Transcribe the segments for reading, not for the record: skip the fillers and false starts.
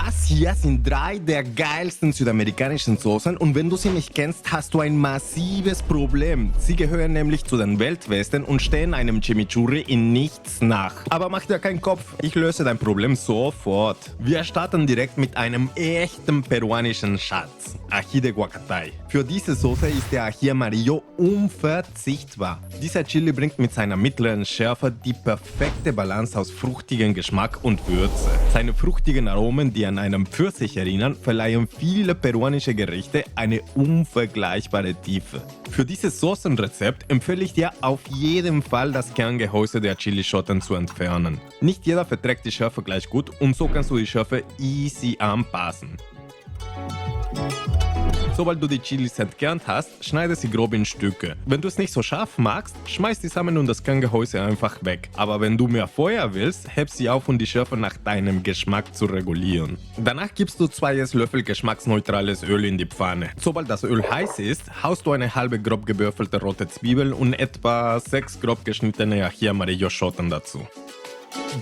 Das hier sind 3 der geilsten südamerikanischen Soßen und wenn du sie nicht kennst, hast du ein massives Problem. Sie gehören nämlich zu den Weltbesten und stehen einem Chimichurri in nichts nach. Aber mach dir keinen Kopf, ich löse dein Problem sofort. Wir starten direkt mit einem echten peruanischen Schatz, Ají de Guacatay. Für diese Soße ist der Ají Amarillo unverzichtbar. Dieser Chili bringt mit seiner mittleren Schärfe die perfekte Balance aus fruchtigem Geschmack und Würze. Seine fruchtigen Aromen, die an einen Pfirsich erinnern, verleihen viele peruanische Gerichte eine unvergleichbare Tiefe. Für dieses Soßenrezept empfehle ich dir auf jeden Fall das Kerngehäuse der Chilischoten zu entfernen. Nicht jeder verträgt die Schärfe gleich gut und so kannst du die Schärfe easy anpassen. Sobald du die Chilis entkernt hast, schneide sie grob in Stücke. Wenn du es nicht so scharf magst, schmeiß die Samen und das Kerngehäuse einfach weg. Aber wenn du mehr Feuer willst, heb sie auf, um die Schärfe nach deinem Geschmack zu regulieren. Danach gibst du 2 Esslöffel geschmacksneutrales Öl in die Pfanne. Sobald das Öl heiß ist, haust du eine halbe grob gewürfelte rote Zwiebel und etwa 6 grob geschnittene Ají Amarillo Schoten dazu.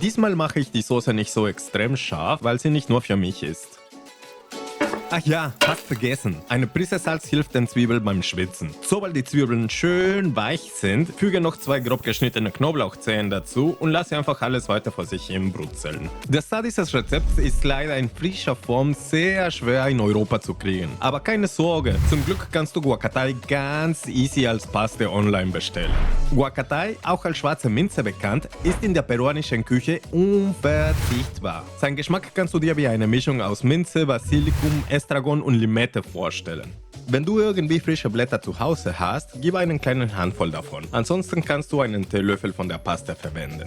Diesmal mache ich die Soße nicht so extrem scharf, weil sie nicht nur für mich ist. Ach ja, fast vergessen. Eine Prise Salz hilft den Zwiebeln beim Schwitzen. Sobald die Zwiebeln schön weich sind, füge noch 2 grob geschnittene Knoblauchzehen dazu und lasse einfach alles weiter vor sich hin brutzeln. Der Start dieses Rezepts ist leider in frischer Form sehr schwer in Europa zu kriegen. Aber keine Sorge, zum Glück kannst du Guacatay ganz easy als Paste online bestellen. Guacatay, auch als schwarze Minze bekannt, ist in der peruanischen Küche unverzichtbar. Sein Geschmack kannst du dir wie eine Mischung aus Minze, Basilikum, Estragon und Limette vorstellen. Wenn du irgendwie frische Blätter zu Hause hast, gib einen kleinen Handvoll davon. Ansonsten kannst du einen Teelöffel von der Paste verwenden.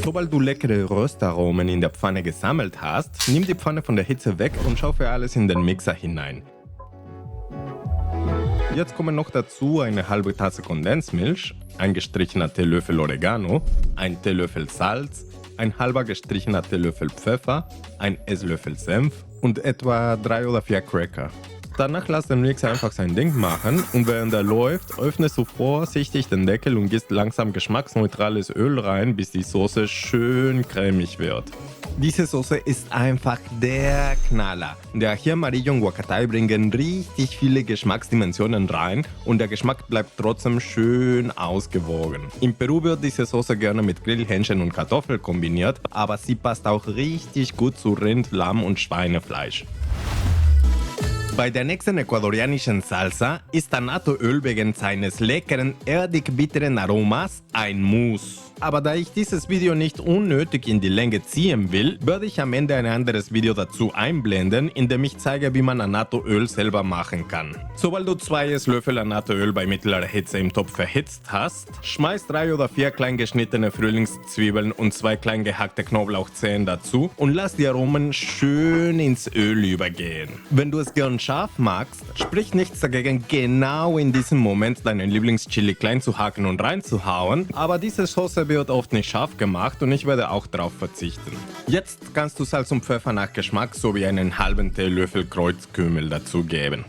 Sobald du leckere Röstaromen in der Pfanne gesammelt hast, nimm die Pfanne von der Hitze weg und schaufel alles in den Mixer hinein. Jetzt kommen noch dazu eine halbe Tasse Kondensmilch, ein gestrichener Teelöffel Oregano, ein Teelöffel Salz, ein halber gestrichener Teelöffel Pfeffer, ein Esslöffel Senf und etwa 3 oder 4 Cracker. Danach lass den Mixer einfach sein Ding machen und während er läuft, öffnest du vorsichtig den Deckel und gießt langsam geschmacksneutrales Öl rein, bis die Soße schön cremig wird. Diese Soße ist einfach der Knaller. Der Ají Amarillo und Guacatay bringen richtig viele Geschmacksdimensionen rein und der Geschmack bleibt trotzdem schön ausgewogen. In Peru wird diese Soße gerne mit Grillhähnchen und Kartoffel kombiniert, aber sie passt auch richtig gut zu Rind, Lamm und Schweinefleisch. Bei der nächsten ecuadorianischen Salsa ist Annatto-Öl wegen seines leckeren, erdig-bitteren Aromas ein Muss. Aber da ich dieses Video nicht unnötig in die Länge ziehen will, werde ich am Ende ein anderes Video dazu einblenden, in dem ich zeige, wie man Annatto-Öl selber machen kann. Sobald du 2 Esslöffel Annatto-Öl bei mittlerer Hitze im Topf erhitzt hast, schmeiß 3 oder 4 klein geschnittene Frühlingszwiebeln und 2 klein gehackte Knoblauchzehen dazu und lass die Aromen schön ins Öl übergehen. Wenn du es gern scharf magst, spricht nichts dagegen, genau in diesem Moment deinen Lieblingschili klein zu hacken und reinzuhauen, aber diese Soße wird oft nicht scharf gemacht und ich werde auch darauf verzichten. Jetzt kannst du Salz und Pfeffer nach Geschmack sowie einen halben Teelöffel Kreuzkümmel dazugeben.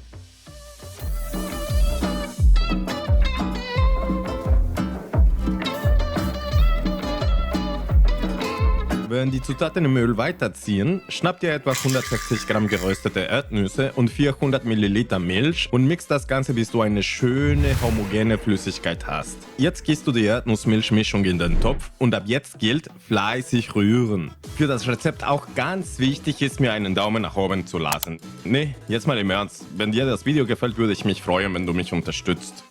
Während die Zutaten im Öl weiterziehen, schnapp dir etwa 160 Gramm geröstete Erdnüsse und 400 Milliliter Milch und mix das Ganze, bis du eine schöne, homogene Flüssigkeit hast. Jetzt gießt du die Erdnuss-Milch-Mischung in den Topf und ab jetzt gilt fleißig rühren. Für das Rezept auch ganz wichtig ist, mir einen Daumen nach oben zu lassen. Nee, jetzt mal im Ernst, wenn dir das Video gefällt, würde ich mich freuen, wenn du mich unterstützt.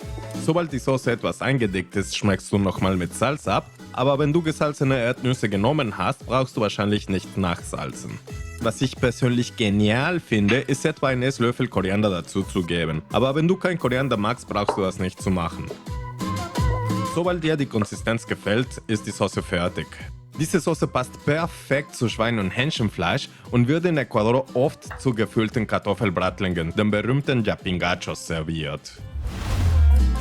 Sobald die Soße etwas eingedickt ist, schmeckst du nochmal mit Salz ab, aber wenn du gesalzene Erdnüsse genommen hast, brauchst du wahrscheinlich nicht nachsalzen. Was ich persönlich genial finde, ist etwa einen Esslöffel Koriander dazu zu geben. Aber wenn du kein Koriander magst, brauchst du das nicht zu machen. Sobald dir die Konsistenz gefällt, ist die Soße fertig. Diese Soße passt perfekt zu Schwein- und Hähnchenfleisch und wird in Ecuador oft zu gefüllten Kartoffelbratlingen, den berühmten Yapingachos, serviert.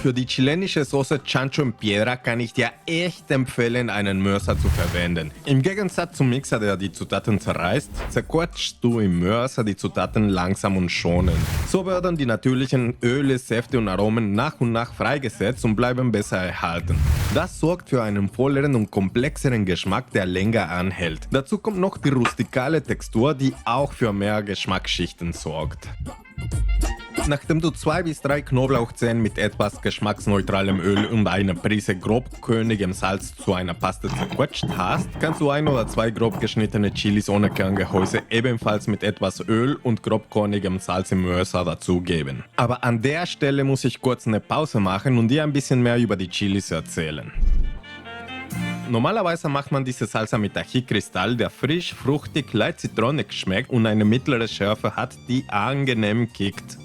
Für die chilenische Soße Chancho en Piedra kann ich dir echt empfehlen, einen Mörser zu verwenden. Im Gegensatz zum Mixer, der die Zutaten zerreißt, zerquetschst du im Mörser die Zutaten langsam und schonend. So werden die natürlichen Öle, Säfte und Aromen nach und nach freigesetzt und bleiben besser erhalten. Das sorgt für einen volleren und komplexeren Geschmack, der länger anhält. Dazu kommt noch die rustikale Textur, die auch für mehr Geschmacksschichten sorgt. Nachdem du 2 bis 3 Knoblauchzehen mit etwas geschmacksneutralem Öl und einer Prise grobkörnigem Salz zu einer Paste zerquetscht hast, kannst du 1 oder 2 grob geschnittene Chilis ohne Kerngehäuse ebenfalls mit etwas Öl und grobkörnigem Salz im Mörser dazugeben. Aber an der Stelle muss ich kurz eine Pause machen und dir ein bisschen mehr über die Chilis erzählen. Normalerweise macht man diese Salsa mit Ají-Kristall, der frisch, fruchtig, leicht zitronig schmeckt und eine mittlere Schärfe hat, die angenehm kickt.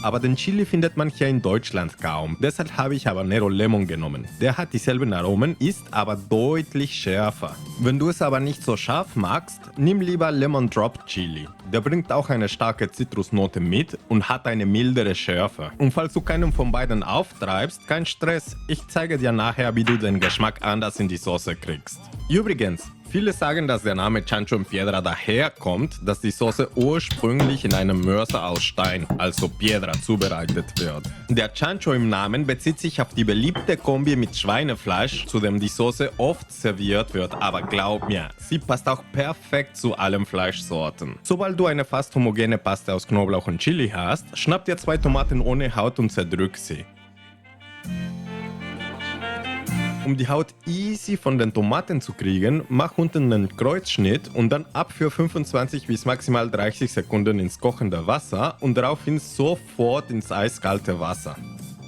Aber den Chili findet man hier in Deutschland kaum. Deshalb habe ich Habanero Lemon genommen. Der hat dieselben Aromen, ist aber deutlich schärfer. Wenn du es aber nicht so scharf magst, nimm lieber Lemon Drop Chili. Der bringt auch eine starke Zitrusnote mit und hat eine mildere Schärfe. Und falls du keinen von beiden auftreibst, kein Stress. Ich zeige dir nachher, wie du den Geschmack anders in die Soße kriegst. Übrigens, viele sagen, dass der Name Chancho en Piedra daher kommt, dass die Soße ursprünglich in einem Mörser aus Stein, also Piedra, zubereitet wird. Der Chancho im Namen bezieht sich auf die beliebte Kombi mit Schweinefleisch, zu dem die Soße oft serviert wird, aber glaub mir, sie passt auch perfekt zu allen Fleischsorten. Sobald du eine fast homogene Paste aus Knoblauch und Chili hast, schnapp dir 2 Tomaten ohne Haut und zerdrück sie. Um die Haut easy von den Tomaten zu kriegen, mach unten einen Kreuzschnitt und dann ab für 25 bis maximal 30 Sekunden ins kochende Wasser und daraufhin sofort ins eiskalte Wasser.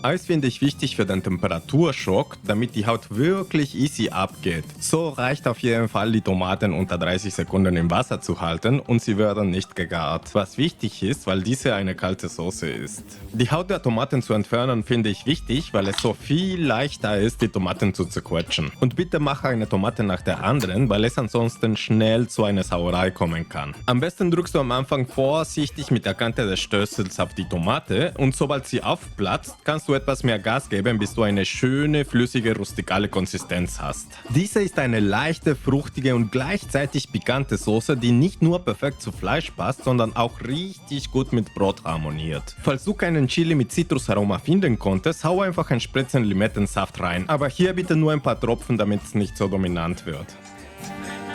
Eis finde ich wichtig für den Temperaturschock, damit die Haut wirklich easy abgeht. So reicht auf jeden Fall, die Tomaten unter 30 Sekunden im Wasser zu halten und sie werden nicht gegart. Was wichtig ist, weil diese eine kalte Soße ist. Die Haut der Tomaten zu entfernen finde ich wichtig, weil es so viel leichter ist, die Tomaten zu zerquetschen. Und bitte mache eine Tomate nach der anderen, weil es ansonsten schnell zu einer Sauerei kommen kann. Am besten drückst du am Anfang vorsichtig mit der Kante des Stößels auf die Tomate und sobald sie aufplatzt, kannst du etwas mehr Gas geben, bis du eine schöne, flüssige, rustikale Konsistenz hast. Diese ist eine leichte, fruchtige und gleichzeitig pikante Soße, die nicht nur perfekt zu Fleisch passt, sondern auch richtig gut mit Brot harmoniert. Falls du keinen Chili mit Zitrusaroma finden konntest, hau einfach ein Spritzchen Limettensaft rein, aber hier bitte nur ein paar Tropfen, damit es nicht so dominant wird.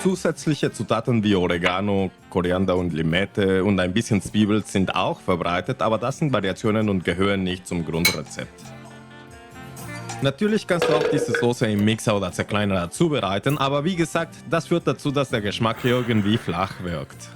Zusätzliche Zutaten wie Oregano, Koriander und Limette und ein bisschen Zwiebel sind auch verbreitet, aber das sind Variationen und gehören nicht zum Grundrezept. Natürlich kannst du auch diese Soße im Mixer oder Zerkleinerer zubereiten, aber wie gesagt, das führt dazu, dass der Geschmack irgendwie flach wirkt.